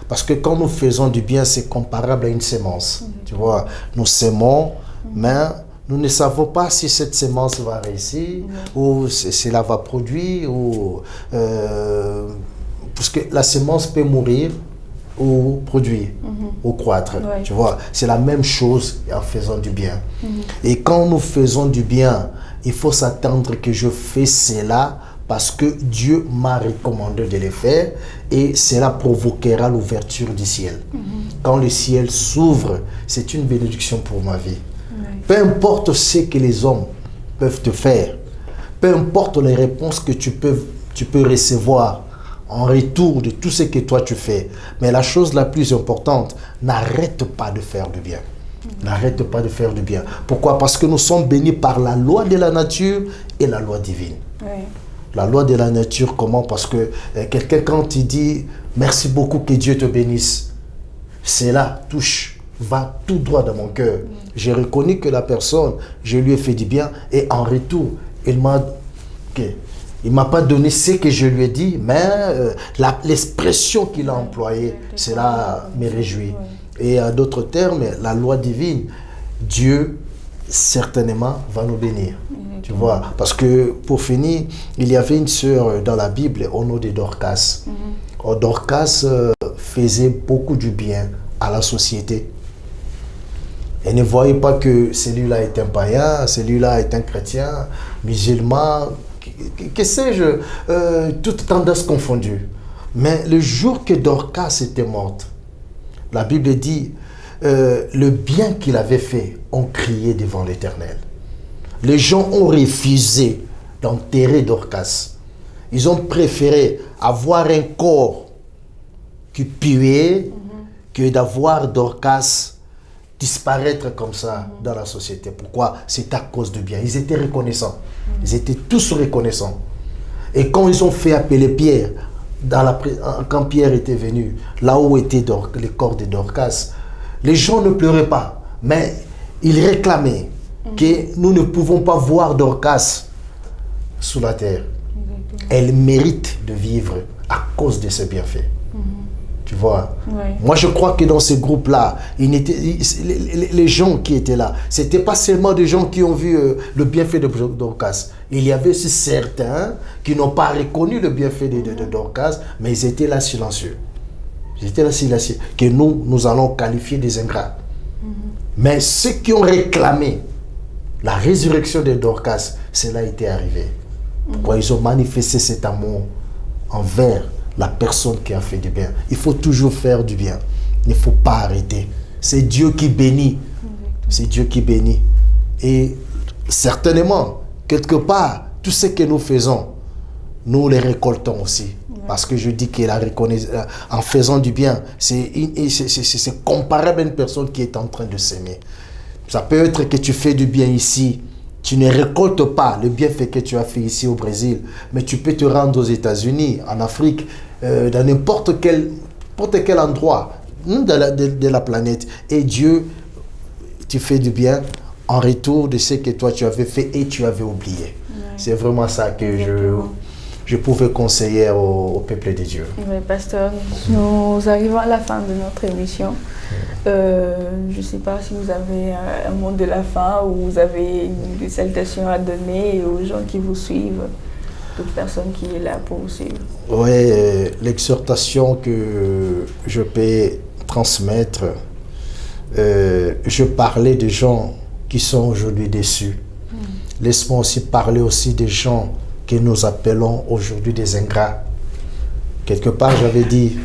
Parce que quand nous faisons du bien, c'est comparable à une semence. Tu vois, nous semons, mais nous ne savons pas si cette semence va réussir ou cela va produire. Parce que la semence peut mourir ou produire ou croître. Ouais. Tu vois, c'est la même chose en faisant du bien. Et quand nous faisons du bien, il faut s'attendre que je fais cela parce que Dieu m'a recommandé de le faire et cela provoquera l'ouverture du ciel. Quand le ciel s'ouvre, c'est une bénédiction pour ma vie. Peu importe ce que les hommes peuvent te faire, peu importe les réponses que tu peux recevoir en retour de tout ce que toi tu fais. Mais la chose la plus importante, n'arrête pas de faire du bien. N'arrête pas de faire du bien. Pourquoi? Parce que nous sommes bénis par la loi de la nature et la loi divine. Oui. La loi de la nature, comment? Parce que quelqu'un, quand il dit « merci beaucoup, que Dieu te bénisse », cela va tout droit dans mon cœur. J'ai reconnu que la personne, je lui ai fait du bien et en retour, il m'a pas donné ce que je lui ai dit, mais l'expression qu'il a employée, cela me réjouit. Et en d'autres termes, la loi divine, Dieu certainement va nous bénir. Tu vois, parce que pour finir, il y avait une sœur dans la Bible au nom de Dorcas. Dorcas faisait beaucoup du bien à la société. Elle ne voyait pas que celui-là est un païen, celui-là est un chrétien, musulman, que sais-je, toutes tendances confondues. Mais le jour que Dorcas était morte, la Bible dit, le bien qu'il avait fait, on criait devant l'Éternel. Les gens ont refusé d'enterrer Dorcas. Ils ont préféré avoir un corps qui puait que d'avoir Dorcas disparaître comme ça dans la société. Pourquoi? C'est à cause du bien. Ils étaient reconnaissants. Ils étaient tous reconnaissants. Et quand ils ont fait appeler Pierre, quand Pierre était venu, là où était le corps de Dorcas, les gens ne pleuraient pas, mais ils réclamaient que nous ne pouvons pas voir Dorcas sous la terre. Elle mérite de vivre à cause de ses bienfaits. Tu vois, moi je crois que dans ce groupe-là, les gens qui étaient là, ce n'étaient pas seulement des gens qui ont vu le bienfait de Dorcas. Il y avait aussi certains qui n'ont pas reconnu le bienfait de Dorcas, mais ils étaient là silencieux. Ils étaient là silencieux, que nous allons qualifier des ingrats. Mais ceux qui ont réclamé la résurrection de Dorcas, cela a été arrivé. Pourquoi? Ils ont manifesté cet amour envers la personne qui a fait du bien. Il faut toujours faire du bien. Il ne faut pas arrêter. C'est Dieu qui bénit. C'est Dieu qui bénit. Et certainement, quelque part, tout ce que nous faisons, nous les récoltons aussi. Parce que je dis que en faisant du bien, c'est comparable à une personne qui est en train de s'aimer. Ça peut être que tu fais du bien ici, tu ne récoltes pas le bienfait que tu as fait ici au Brésil, mais tu peux te rendre aux États-Unis, en Afrique, dans n'importe quel endroit. de la planète. Et Dieu, tu fais du bien en retour de ce que toi tu avais fait et tu avais oublié. Ouais. C'est vraiment ça que je pouvais conseiller au peuple de Dieu. Oui, pasteur, nous arrivons à la fin de notre émission. Je ne sais pas si vous avez un mot de la fin ou vous avez des salutations à donner aux gens qui vous suivent, toute personne qui est là pour vous suivre. Oui, l'exhortation que je peux transmettre, je parlais des gens qui sont aujourd'hui déçus. Laisse-moi aussi parler aussi des gens que nous appelons aujourd'hui des ingrats. Quelque part, j'avais dit,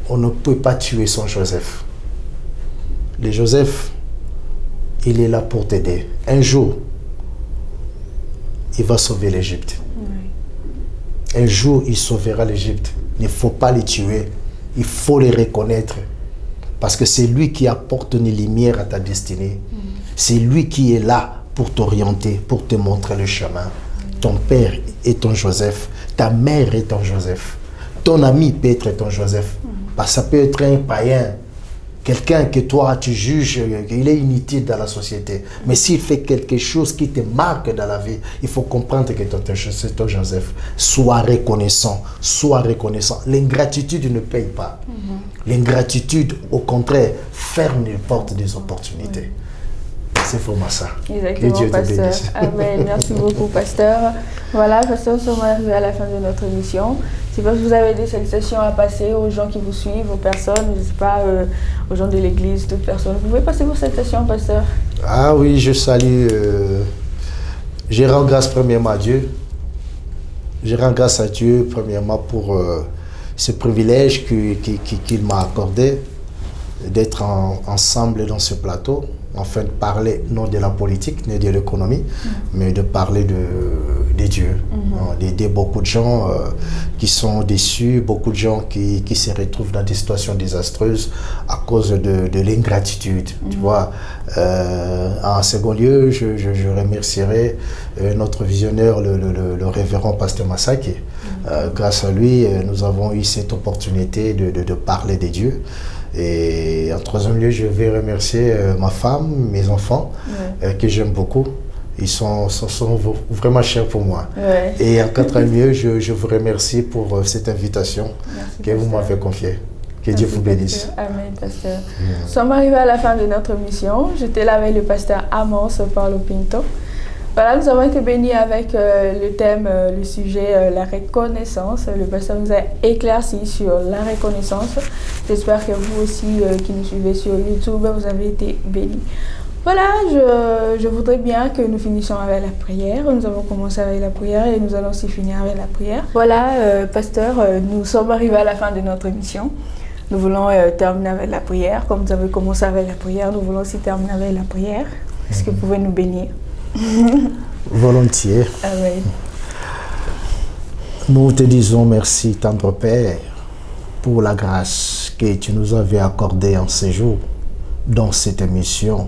on ne peut pas tuer son Joseph. Le Joseph, il est là pour t'aider. Un jour, il va sauver l'Égypte. Oui. Un jour, il sauvera l'Égypte. Il ne faut pas les tuer. Il faut les reconnaître. Parce que c'est lui qui apporte une lumière à ta destinée. C'est lui qui est là pour t'orienter, pour te montrer le chemin. Ton père est ton Joseph. Ta mère est ton Joseph. Ton ami peut être ton Joseph. Parce que ça peut être un païen. Quelqu'un que toi, tu juges qu'il est inutile dans la société. Mais s'il fait quelque chose qui te marque dans la vie, il faut comprendre que c'est ton Joseph. Sois reconnaissant. Sois reconnaissant. L'ingratitude ne paye pas. L'ingratitude, au contraire, ferme les portes des opportunités. C'est vraiment ça. Exactement, que Dieu pasteur. Te bénisse. Amen. Merci beaucoup, pasteur. Voilà, pasteur, nous sommes arrivés à la fin de notre émission. Si vous avez des salutations à passer aux gens qui vous suivent, aux personnes, je ne sais pas, aux gens de l'église, toutes personnes, vous pouvez passer vos salutations, pasteur. Ah oui, je salue. Je rends grâce premièrement à Dieu. Je rends grâce à Dieu premièrement pour ce privilège qu'il m'a accordé d'être ensemble dans ce plateau. Enfin, de parler non de la politique, ni de l'économie, mais de parler de Dieu. D'aider beaucoup de gens qui sont déçus, beaucoup de gens qui se retrouvent dans des situations désastreuses à cause de l'ingratitude. Tu vois. En second lieu, je remercierai notre visionnaire, le révérend pasteur Masaki. Grâce à lui, nous avons eu cette opportunité de parler de Dieu. Et en troisième lieu, je vais remercier ma femme, mes enfants, que j'aime beaucoup. Ils sont vraiment chers pour moi. Ouais. Et en quatrième lieu, je vous remercie pour cette invitation que vous m'avez confiée. Que Dieu vous bénisse. Amen, pasteur. Nous sommes arrivés à la fin de notre mission. J'étais là avec le pasteur Amos Paulo Pinto. Voilà, nous avons été bénis avec le thème, le sujet, la reconnaissance. Le pasteur nous a éclairci sur la reconnaissance. J'espère que vous aussi, qui nous suivez sur YouTube, vous avez été bénis. Voilà, je voudrais bien que nous finissions avec la prière. Nous avons commencé avec la prière et nous allons aussi finir avec la prière. Voilà, pasteur, nous sommes arrivés à la fin de notre émission. Nous voulons terminer avec la prière. Comme vous avez commencé avec la prière, nous voulons aussi terminer avec la prière. Est-ce que vous pouvez nous bénir? Volontiers. Amen. Nous te disons merci, tendre Père, pour la grâce que tu nous avais accordée en ces jours, dans cette émission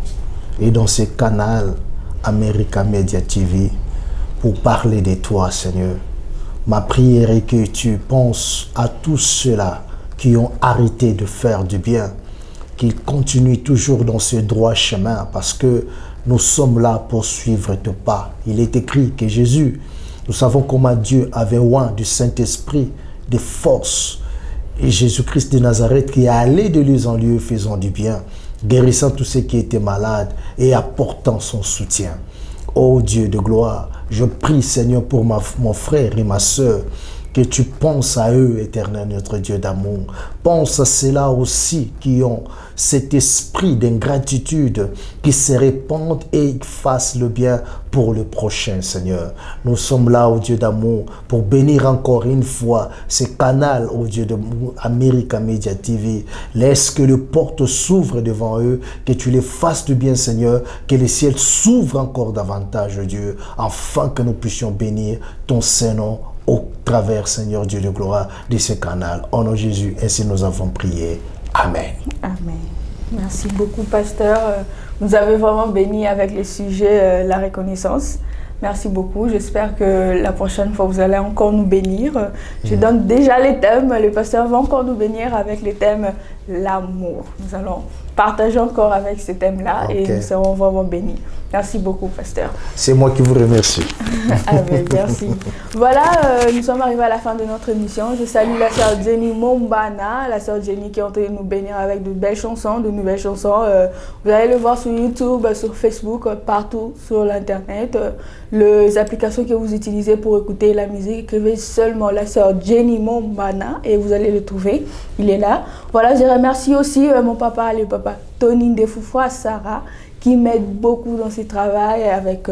et dans ce canal America Media TV, pour parler de toi, Seigneur. Ma prière est que tu penses à tous ceux-là qui ont arrêté de faire du bien, qu'ils continuent toujours dans ce droit chemin, parce que nous sommes là pour suivre tes pas. Il est écrit que Jésus, nous savons comment Dieu avait oint du Saint-Esprit, de force. Et Jésus-Christ de Nazareth qui est allé de lieu en lieu faisant du bien, guérissant tous ceux qui étaient malades et apportant son soutien. Ô Dieu de gloire, je prie Seigneur pour mon frère et ma soeur, que tu penses à eux, éternel notre Dieu d'amour. Pense à ceux-là aussi qui ont cet esprit d'ingratitude, qui se répandent et fassent le bien pour le prochain, Seigneur. Nous sommes là, ô Dieu d'amour, pour bénir encore une fois ce canal, ô Dieu de America Media TV. Laisse que les portes s'ouvrent devant eux, que tu les fasses du bien, Seigneur, que les ciels s'ouvrent encore davantage, Dieu, afin que nous puissions bénir ton Saint-Nom au travers, Seigneur Dieu de gloire, de ce canal. Au nom de Jésus, ainsi nous avons prié. Amen. Amen. Merci beaucoup, pasteur. Vous avez vraiment béni avec le sujet la reconnaissance. Merci beaucoup. J'espère que la prochaine fois, vous allez encore nous bénir. Je donne déjà les thèmes. Le pasteur va encore nous bénir avec les thèmes l'amour. Nous allons partager encore avec ce thème-là et nous serons vraiment bénis. Merci beaucoup, pasteur. C'est moi qui vous remercie. Merci. Voilà, nous sommes arrivés à la fin de notre émission. Je salue la sœur Jenny Mombana, la sœur Jenny qui est en train de nous bénir avec de belles chansons, de nouvelles chansons. Vous allez le voir sur YouTube, sur Facebook, partout sur l'Internet. Les applications que vous utilisez pour écouter la musique, écrivez seulement la sœur Jenny Mombana et vous allez le trouver. Il est là. Voilà, je remercie aussi mon papa, le papa Tony Ndefoufwa Sarah, qui m'aide beaucoup dans ce travail avec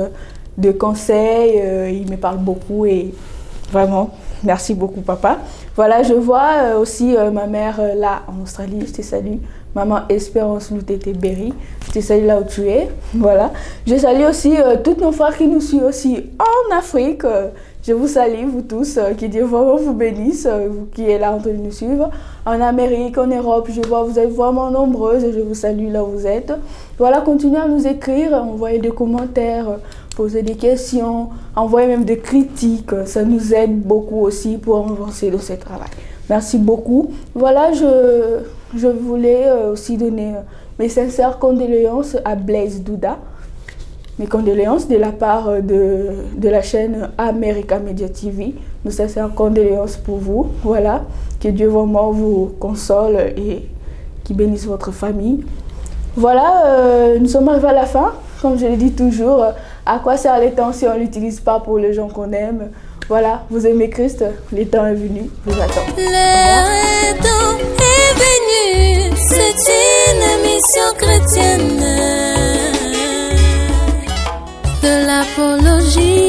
de conseils. Il me parle beaucoup et vraiment, merci beaucoup papa. Voilà, je vois aussi ma mère là en Australie, je te salue. Maman Espérance Loutete Berry, je te salue là où tu es. Voilà. Je salue aussi tous nos frères qui nous suivent aussi en Afrique. Je vous salue, vous tous, que Dieu vraiment vous bénisse, vous qui êtes là en train de nous suivre. En Amérique, en Europe, je vois vous êtes vraiment nombreuses et je vous salue là où vous êtes. Voilà, continuez à nous écrire, envoyer des commentaires, poser des questions, envoyer même des critiques. Ça nous aide beaucoup aussi pour avancer dans ce travail. Merci beaucoup. Voilà, je voulais aussi donner mes sincères condoléances à Blaise Douda. Mes condoléances de la part de la chaîne America Media TV. Nos sincères condoléances pour vous. Voilà, que Dieu vraiment vous console et qu'il bénisse votre famille. Voilà, nous sommes arrivés à la fin. Comme je le dis toujours, à quoi sert le temps si on ne l'utilise pas pour les gens qu'on aime? Voilà, vous aimez Christ, le temps est venu, je vous attends. Le temps est venu, c'est une mission chrétienne de l'apologie.